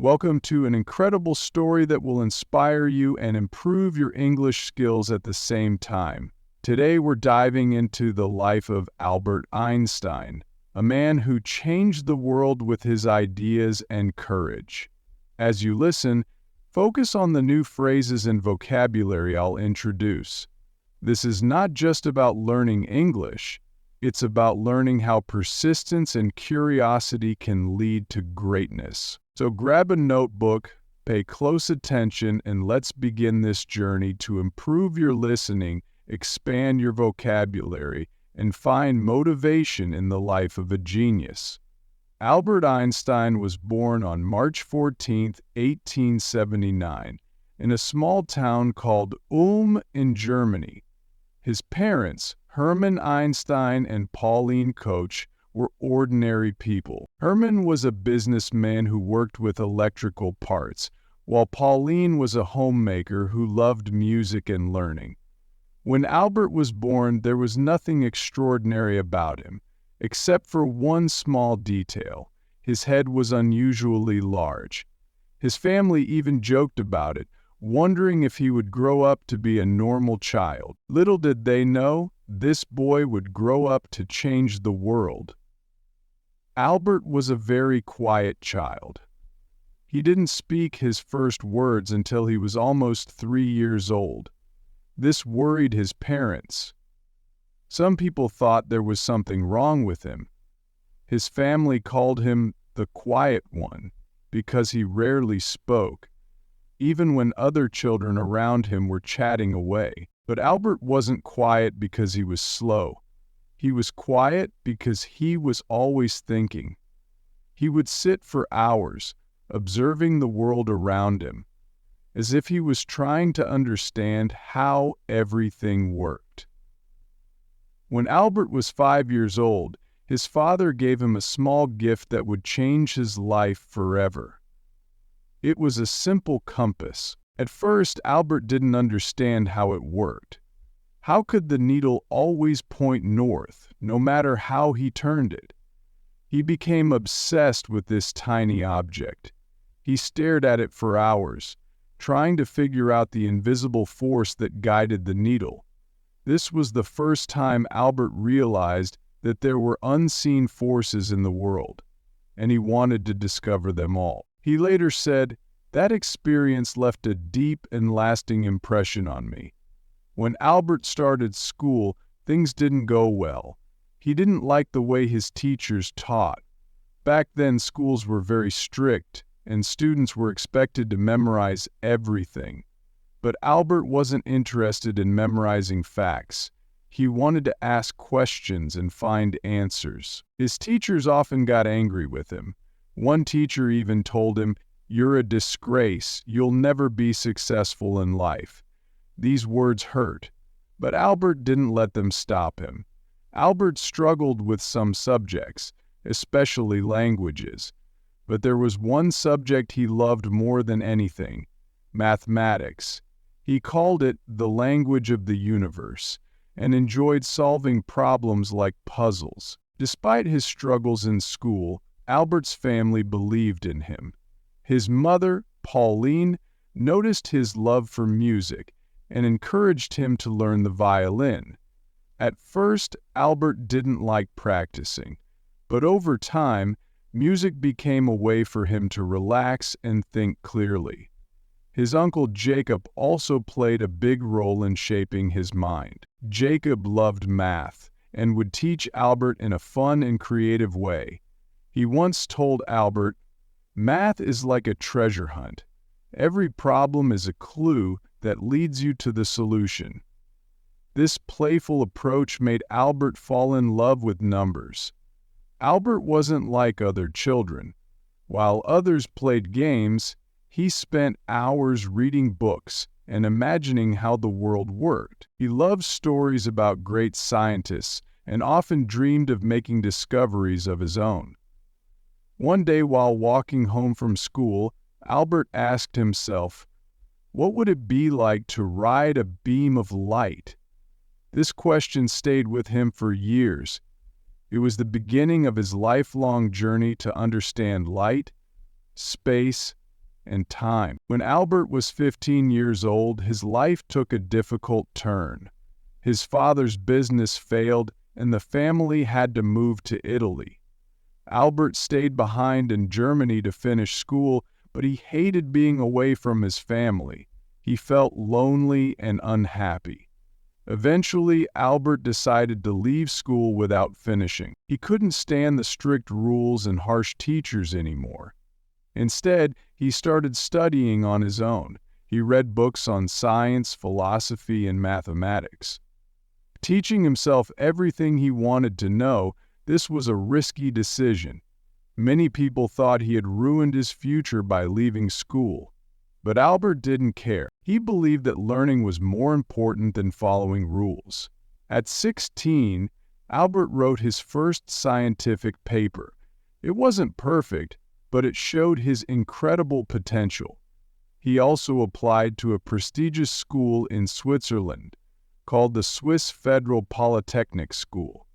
Welcome to an incredible story that will inspire you and improve your English skills at the same time. Today we're diving into the life of Albert Einstein, a man who changed the world with his ideas and courage. As you listen, focus on the new phrases and vocabulary I'll introduce. This is not just about learning English, it's about learning how persistence and curiosity can lead to greatness. So grab a notebook, pay close attention, and let's begin this journey to improve your listening, expand your vocabulary, and find motivation in the life of a genius. Albert Einstein was born on March 14, 1879, in a small town called Ulm in Germany. His parents, Hermann Einstein and Pauline Koch, were ordinary people. Hermann was a businessman who worked with electrical parts, while Pauline was a homemaker who loved music and learning. When Albert was born, there was nothing extraordinary about him, except for one small detail. His head was unusually large. His family even joked about it, wondering if he would grow up to be a normal child. Little did they know, this boy would grow up to change the world. Albert was a very quiet child. He didn't speak his first words until he was almost 3 years old. This worried his parents. Some people thought there was something wrong with him. His family called him the quiet one because he rarely spoke, even when other children around him were chatting away. But Albert wasn't quiet because he was slow. He was quiet because he was always thinking. He would sit for hours, observing the world around him, as if he was trying to understand how everything worked. When Albert was 5 years old, his father gave him a small gift that would change his life forever. It was a simple compass. At first, Albert didn't understand how it worked. How could the needle always point north, no matter how he turned it? He became obsessed with this tiny object. He stared at it for hours, trying to figure out the invisible force that guided the needle. This was the first time Albert realized that there were unseen forces in the world, and he wanted to discover them all. He later said, "That experience left a deep and lasting impression on me." When Albert started school, things didn't go well. He didn't like the way his teachers taught. Back then, schools were very strict, and students were expected to memorize everything. But Albert wasn't interested in memorizing facts. He wanted to ask questions and find answers. His teachers often got angry with him. One teacher even told him, "You're a disgrace. You'll never be successful in life." These words hurt, but Albert didn't let them stop him. Albert struggled with some subjects, especially languages. But there was one subject he loved more than anything: mathematics. He called it the language of the universe and enjoyed solving problems like puzzles. Despite his struggles in school, Albert's family believed in him. His mother, Pauline, noticed his love for music and encouraged him to learn the violin. At first, Albert didn't like practicing, but over time, music became a way for him to relax and think clearly. His uncle Jacob also played a big role in shaping his mind. Jacob loved math and would teach Albert in a fun and creative way. He once told Albert, "Math is like a treasure hunt. Every problem is a clue that leads you to the solution." This playful approach made Albert fall in love with numbers. Albert wasn't like other children. While others played games, he spent hours reading books and imagining how the world worked. He loved stories about great scientists and often dreamed of making discoveries of his own. One day while walking home from school, Albert asked himself, what would it be like to ride a beam of light? This question stayed with him for years. It was the beginning of his lifelong journey to understand light, space, and time. When Albert was 15 years old, his life took a difficult turn. His father's business failed, and the family had to move to Italy. Albert stayed behind in Germany to finish school, but he hated being away from his family. He felt lonely and unhappy. Eventually, Albert decided to leave school without finishing. He couldn't stand the strict rules and harsh teachers anymore. Instead, he started studying on his own. He read books on science, philosophy, and mathematics. Teaching himself everything he wanted to know, this was a risky decision. Many people thought he had ruined his future by leaving school. But Albert didn't care. He believed that learning was more important than following rules. At 16, Albert wrote his first scientific paper. It wasn't perfect, but it showed his incredible potential. He also applied to a prestigious school in Switzerland, called the Swiss Federal Polytechnic School.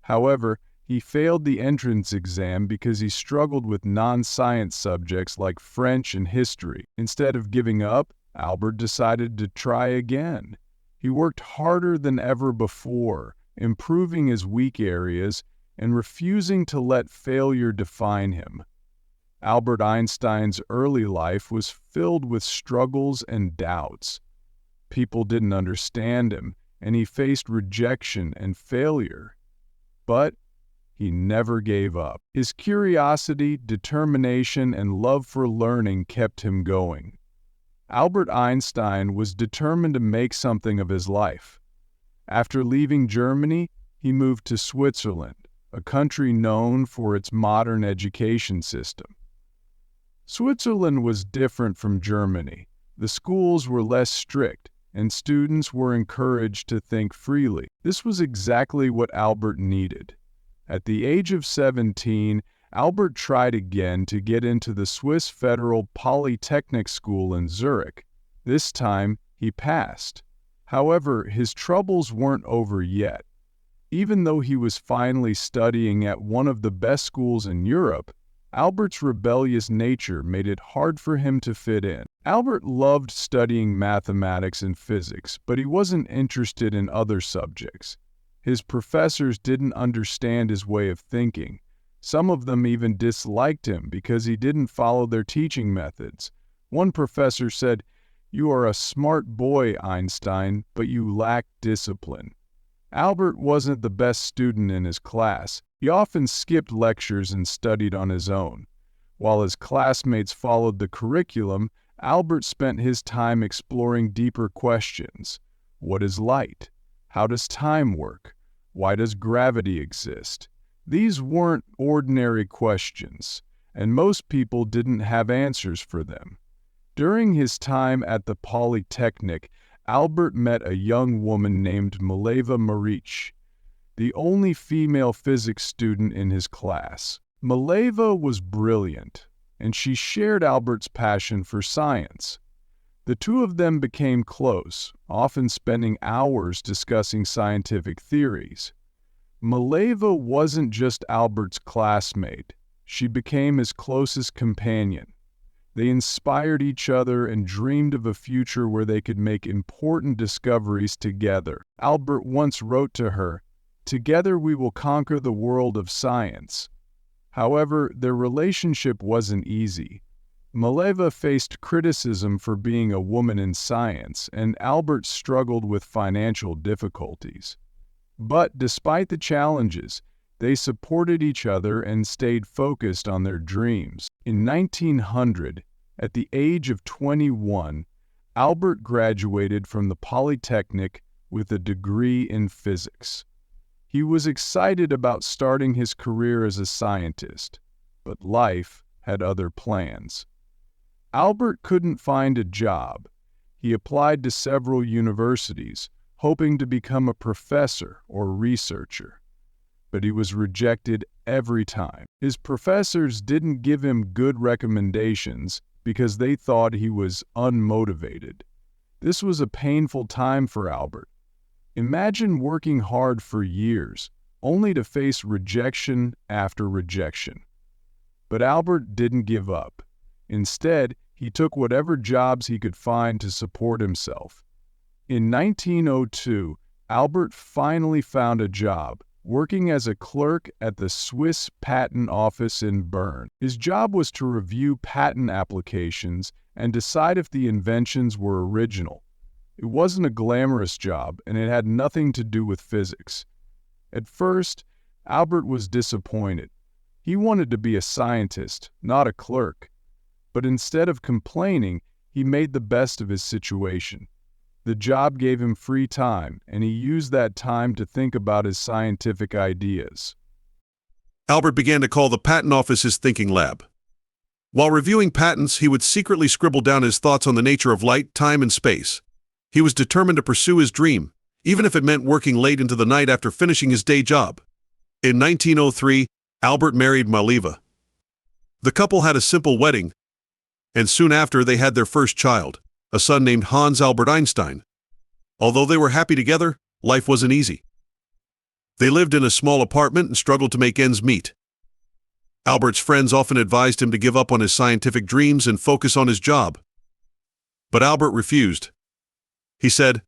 However, he failed the entrance exam because he struggled with non-science subjects like French and history. Instead of giving up, Albert decided to try again. He worked harder than ever before, improving his weak areas and refusing to let failure define him. Albert Einstein's early life was filled with struggles and doubts. People didn't understand him, and he faced rejection and failure. But he never gave up. His curiosity, determination, and love for learning kept him going. Albert Einstein was determined to make something of his life. After leaving Germany, he moved to Switzerland, a country known for its modern education system. Switzerland was different from Germany. The schools were less strict, and students were encouraged to think freely. This was exactly what Albert needed. At the age of 17, Albert tried again to get into the Swiss Federal Polytechnic School in Zurich. This time, he passed. However, his troubles weren't over yet. Even though he was finally studying at one of the best schools in Europe, Albert's rebellious nature made it hard for him to fit in. Albert loved studying mathematics and physics, but he wasn't interested in other subjects. His professors didn't understand his way of thinking. Some of them even disliked him because he didn't follow their teaching methods. One professor said, "You are a smart boy, Einstein, but you lack discipline." Albert wasn't the best student in his class. He often skipped lectures and studied on his own. While his classmates followed the curriculum, Albert spent his time exploring deeper questions. What is light? How does time work? Why does gravity exist? These weren't ordinary questions, and most people didn't have answers for them. During his time at the Polytechnic, Albert met a young woman named Mileva Maric, the only female physics student in his class. Mileva was brilliant, and she shared Albert's passion for science. The two of them became close, often spending hours discussing scientific theories. Mileva wasn't just Albert's classmate. She became his closest companion. They inspired each other and dreamed of a future where they could make important discoveries together. Albert once wrote to her, "Together we will conquer the world of science." However, their relationship wasn't easy. Mileva faced criticism for being a woman in science, and Albert struggled with financial difficulties. But despite the challenges, they supported each other and stayed focused on their dreams. In 1900, at the age of 21, Albert graduated from the Polytechnic with a degree in physics. He was excited about starting his career as a scientist, but life had other plans. Albert couldn't find a job. He applied to several universities, hoping to become a professor or researcher. But he was rejected every time. His professors didn't give him good recommendations because they thought he was unmotivated. This was a painful time for Albert. Imagine working hard for years, only to face rejection after rejection. But Albert didn't give up. Instead, He took whatever jobs he could find to support himself. In 1902, Albert finally found a job, working as a clerk at the Swiss Patent Office in Bern. His job was to review patent applications and decide if the inventions were original. It wasn't a glamorous job, and it had nothing to do with physics. At first, Albert was disappointed. He wanted to be a scientist, not a clerk. But instead of complaining, he made the best of his situation. The job gave him free time, and he used that time to think about his scientific ideas. Albert began to call the patent office his thinking lab. While reviewing patents, he would secretly scribble down his thoughts on the nature of light, time, and space. He was determined to pursue his dream, even if it meant working late into the night after finishing his day job. In 1903, Albert married Maliva. The couple had a simple wedding, and soon after they had their first child, a son named Hans Albert Einstein. Although they were happy together, life wasn't easy. They lived in a small apartment and struggled to make ends meet. Albert's friends often advised him to give up on his scientific dreams and focus on his job. But Albert refused. He said,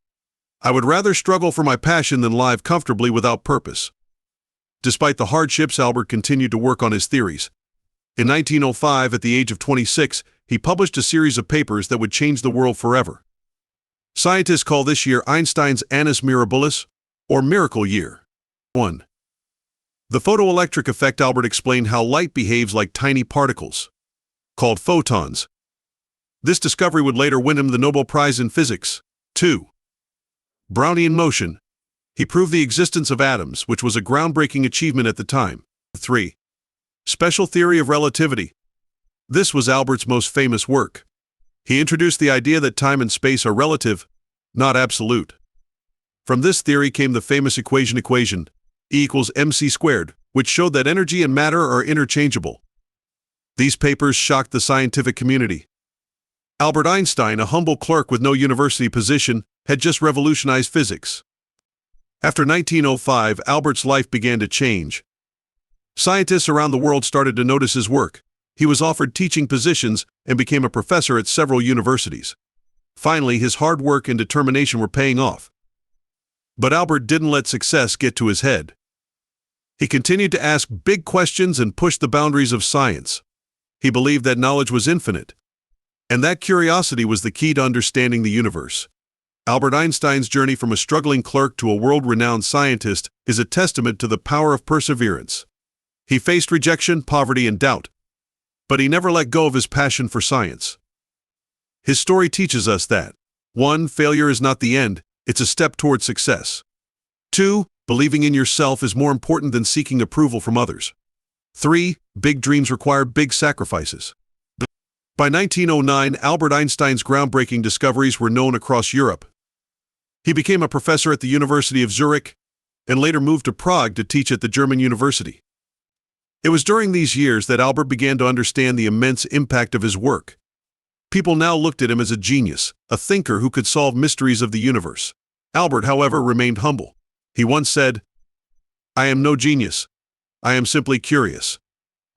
"I would rather struggle for my passion than live comfortably without purpose." Despite the hardships, Albert continued to work on his theories. In 1905, at the age of 26, he published a series of papers that would change the world forever. Scientists call this year Einstein's Annus Mirabilis, or Miracle Year. 1. The photoelectric effect. Albert explained how light behaves like tiny particles, called photons. This discovery would later win him the Nobel Prize in Physics. 2. Brownian motion. He proved the existence of atoms, which was a groundbreaking achievement at the time. 3. Special theory of relativity. This was Albert's most famous work. He introduced the idea that time and space are relative, not absolute. From this theory came the famous equation E equals mc squared, which showed that energy and matter are interchangeable. These papers shocked the scientific community. Albert Einstein, a humble clerk with no university position, had just revolutionized physics. After 1905, Albert's life began to change. Scientists around the world started to notice his work. He was offered teaching positions and became a professor at several universities. Finally, his hard work and determination were paying off. But Albert didn't let success get to his head. He continued to ask big questions and push the boundaries of science. He believed that knowledge was infinite, and that curiosity was the key to understanding the universe. Albert Einstein's journey from a struggling clerk to a world-renowned scientist is a testament to the power of perseverance. He faced rejection, poverty, and doubt, but he never let go of his passion for science. His story teaches us that 1. Failure is not the end, it's a step toward success. 2. Believing in yourself is more important than seeking approval from others. 3. Big dreams require big sacrifices. By 1909, Albert Einstein's groundbreaking discoveries were known across Europe. He became a professor at the University of Zurich and later moved to Prague to teach at the German university. It was during these years that Albert began to understand the immense impact of his work. People now looked at him as a genius, a thinker who could solve mysteries of the universe. Albert, however, remained humble. He once said, "I am no genius. I am simply curious.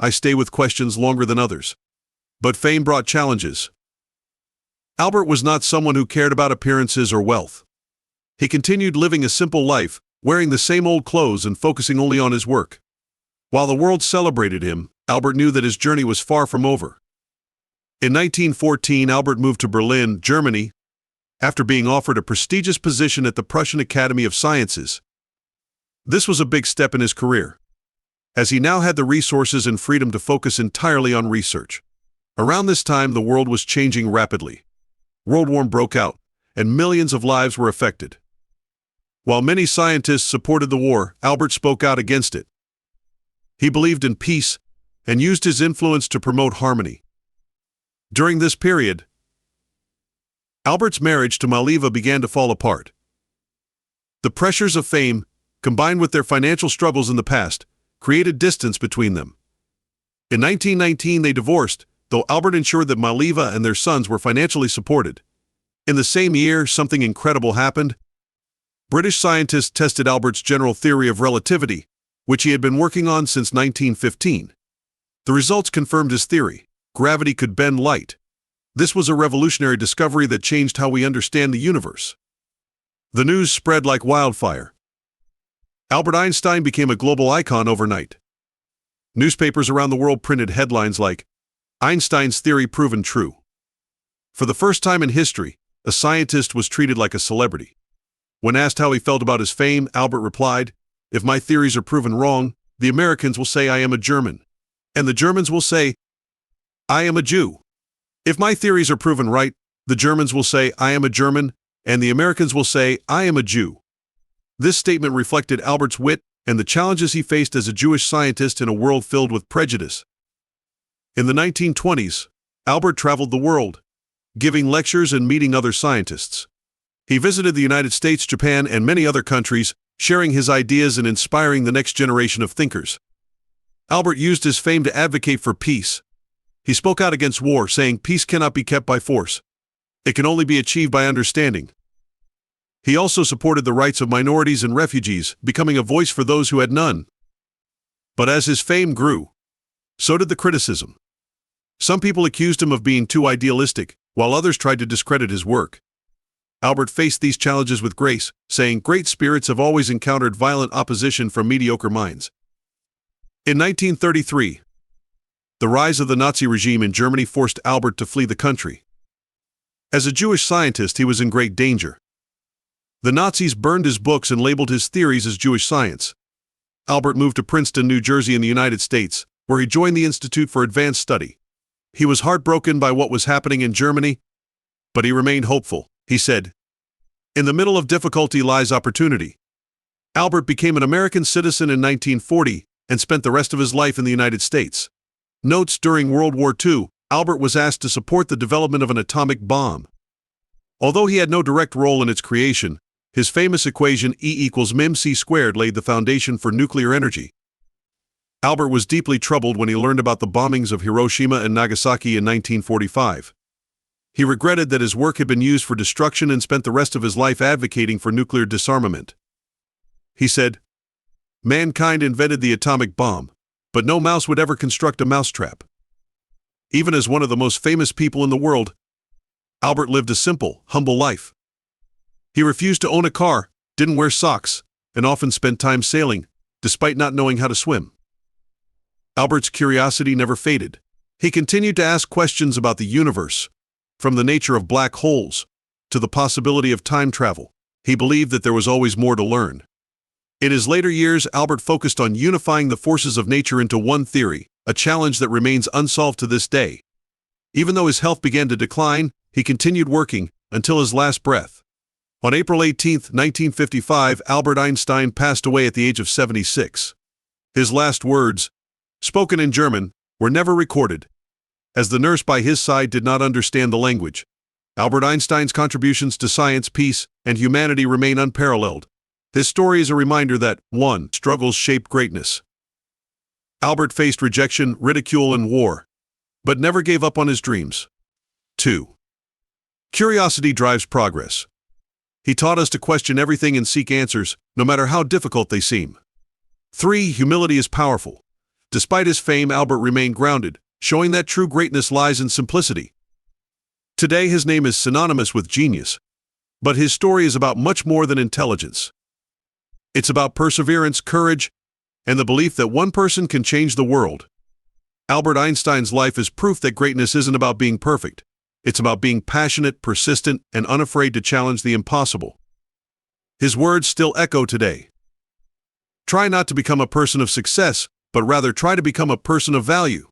I stay with questions longer than others." But fame brought challenges. Albert was not someone who cared about appearances or wealth. He continued living a simple life, wearing the same old clothes and focusing only on his work. While the world celebrated him, Albert knew that his journey was far from over. In 1914, Albert moved to Berlin, Germany, after being offered a prestigious position at the Prussian Academy of Sciences. This was a big step in his career, as he now had the resources and freedom to focus entirely on research. Around this time, the world was changing rapidly. World War broke out, and millions of lives were affected. While many scientists supported the war, Albert spoke out against it. He believed in peace and used his influence to promote harmony. During this period, Albert's marriage to Maliva began to fall apart. The pressures of fame, combined with their financial struggles in the past, created distance between them. In 1919, they divorced, though Albert ensured that Maliva and their sons were financially supported. In the same year, something incredible happened. British scientists tested Albert's general theory of relativity, which he had been working on since 1915. The results confirmed his theory. Gravity could bend light. This was a revolutionary discovery that changed how we understand the universe. The news spread like wildfire. Albert Einstein became a global icon overnight. Newspapers around the world printed headlines like, "Einstein's theory proven true." For the first time in history, a scientist was treated like a celebrity. When asked how he felt about his fame, Albert replied, "If my theories are proven wrong, the Americans will say I am a German, and the Germans will say, I am a Jew. If my theories are proven right, the Germans will say I am a German, and the Americans will say I am a Jew." This statement reflected Albert's wit and the challenges he faced as a Jewish scientist in a world filled with prejudice. In the 1920s, Albert traveled the world, giving lectures and meeting other scientists. He visited the United States, Japan, and many other countries, sharing his ideas and inspiring the next generation of thinkers. Albert used his fame to advocate for peace. He spoke out against war, saying peace cannot be kept by force. It can only be achieved by understanding. He also supported the rights of minorities and refugees, becoming a voice for those who had none. But as his fame grew, so did the criticism. Some people accused him of being too idealistic, while others tried to discredit his work. Albert faced these challenges with grace, saying, "Great spirits have always encountered violent opposition from mediocre minds." In 1933, the rise of the Nazi regime in Germany forced Albert to flee the country. As a Jewish scientist, he was in great danger. The Nazis burned his books and labeled his theories as Jewish science. Albert moved to Princeton, New Jersey in the United States, where he joined the Institute for Advanced Study. He was heartbroken by what was happening in Germany, but he remained hopeful. He said, "In the middle of difficulty lies opportunity." Albert became an American citizen in 1940 and spent the rest of his life in the United States. Notes: during World War II, Albert was asked to support the development of an atomic bomb. Although he had no direct role in its creation, his famous equation E=mc² laid the foundation for nuclear energy. Albert was deeply troubled when he learned about the bombings of Hiroshima and Nagasaki in 1945. He regretted that his work had been used for destruction and spent the rest of his life advocating for nuclear disarmament. He said, "Mankind invented the atomic bomb, but no mouse would ever construct a mousetrap." Even as one of the most famous people in the world, Albert lived a simple, humble life. He refused to own a car, didn't wear socks, and often spent time sailing, despite not knowing how to swim. Albert's curiosity never faded. He continued to ask questions about the universe, from the nature of black holes to the possibility of time travel. He believed that there was always more to learn. In his later years, Albert focused on unifying the forces of nature into one theory, a challenge that remains unsolved to this day. Even though his health began to decline, he continued working until his last breath. On April 18, 1955, Albert Einstein passed away at the age of 76. His last words, spoken in German, were never recorded, as the nurse by his side did not understand the language. Albert Einstein's contributions to science, peace, and humanity remain unparalleled. This story is a reminder that, 1. Struggles shape greatness. Albert faced rejection, ridicule, and war, but never gave up on his dreams. 2. Curiosity drives progress. He taught us to question everything and seek answers, no matter how difficult they seem. 3. Humility is powerful. Despite his fame, Albert remained grounded, showing that true greatness lies in simplicity. Today, his name is synonymous with genius, but his story is about much more than intelligence. It's about perseverance, courage, and the belief that one person can change the world. Albert Einstein's life is proof that greatness isn't about being perfect. It's about being passionate, persistent, and unafraid to challenge the impossible. His words still echo today. Try not to become a person of success, but rather try to become a person of value.